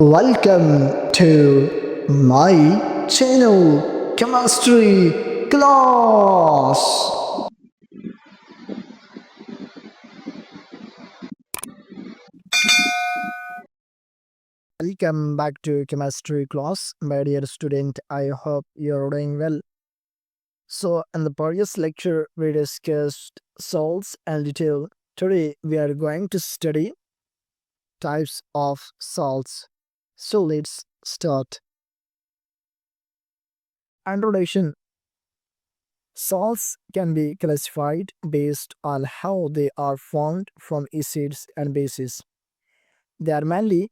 Welcome to my channel Chemistry Class. Welcome back to Chemistry Class, my dear student. I hope you're doing well. So, in the previous lecture, we discussed salts and detail. Today, we are going to study types of salts. So, let's start. Introduction. Salts can be classified based on how they are formed from acids and bases. There are mainly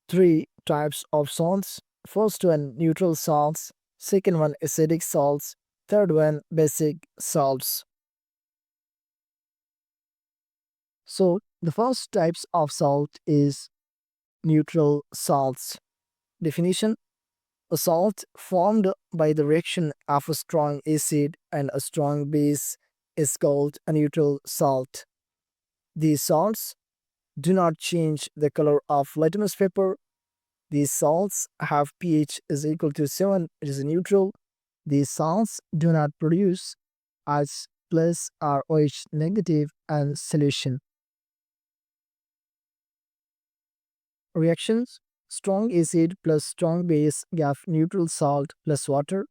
three types of salts. First one, neutral salts. Second one, acidic salts. Third one, basic salts. So the first types of salt is neutral salts. Definition: a salt formed by the reaction of a strong acid and a strong base is called a neutral salt. These salts do not change the color of litmus paper. These salts have pH is equal to 7, it is neutral. These salts do not produce H plus or OH negative and solution. Reactions: strong acid plus strong base give neutral salt plus water.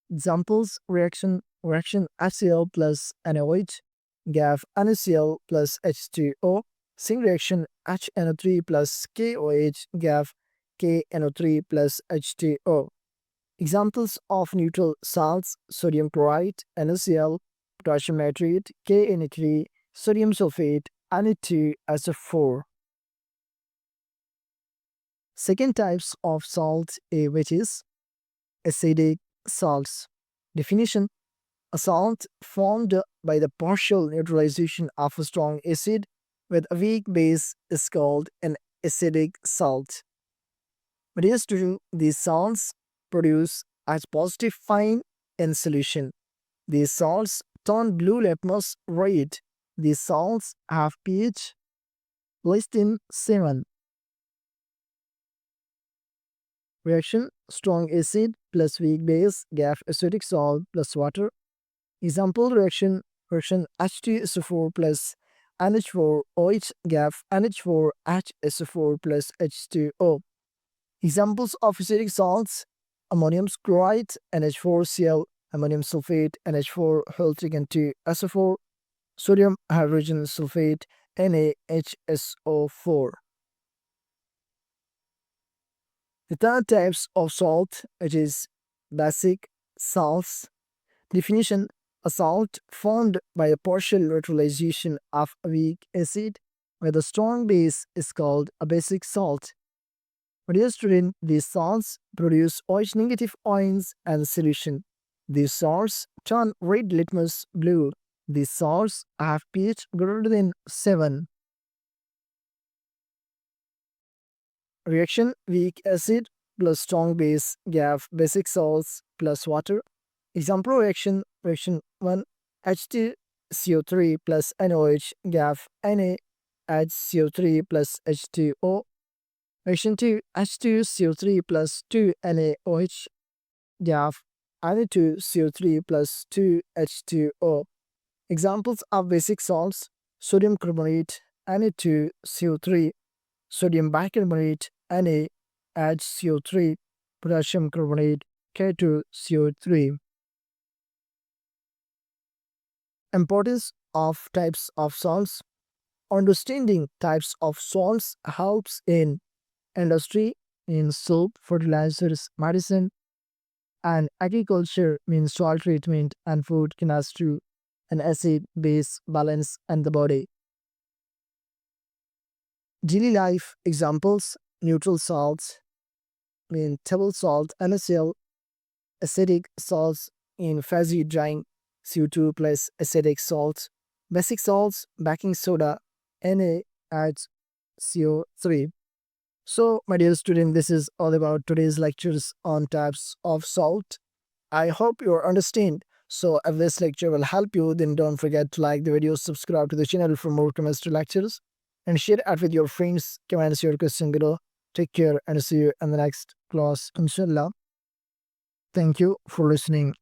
Examples: reaction HCl plus NaOH give NaCl plus H2O. Same reaction HNO3 plus KOH give KNO3 plus H2O. Examples of neutral salts: sodium chloride, NaCl, potassium nitrate, KNA3, sodium sulfate, Na2SO4. Second types of salt, which is acidic salts. Definition: a salt formed by the partial neutralization of a strong acid with a weak base is called an acidic salt. But yes, these salts produce H positive fine in solution. These salts turn blue litmus red. These salts have pH less than 7. Reaction: strong acid plus weak base give acidic salt plus water. Example: reaction H2SO4 plus NH4OH give NH4HSO4 plus H2O. Examples of acidic salts: ammonium chloride, NH4Cl, ammonium sulfate, NH4 hydrogen 2SO4, sodium hydrogen sulfate, NaHSO4. The third types of salt, which is basic salts. Definition: a salt formed by a partial neutralization of a weak acid with a strong base is called a basic salt. But dear student, these salts produce OH negative ions and solution. These salts turn red litmus blue. These salts have pH greater than 7. Reaction: weak acid plus strong base give basic salts plus water. Example: reaction 1 H2CO3 plus NOH give NaHCO3 plus H2O. Reaction 2 H2CO3 plus 2NaOH give Na2CO3 plus 2H2O. Examples of basic salts: sodium carbonate Na2CO3, sodium bicarbonate NaHCO3, potassium carbonate K2CO3. Importance of types of salts. Understanding types of salts helps in industry, in soap, fertilizers, medicine, and agriculture, means soil treatment and food chemistry, and acid base balance and the body. Daily life examples: neutral salts, mean table salt, NaCl, acidic salts in fuzzy drying, CO2 plus acidic salts, basic salts, baking soda, NaCO3. So, my dear student, this is all about today's lectures on types of salt. I hope you understand. So, if this lecture will help you, then don't forget to like the video, subscribe to the channel for more chemistry lectures, and share it with your friends. Comments your question below. Take care and see you in the next class, inshallah. Thank you for listening.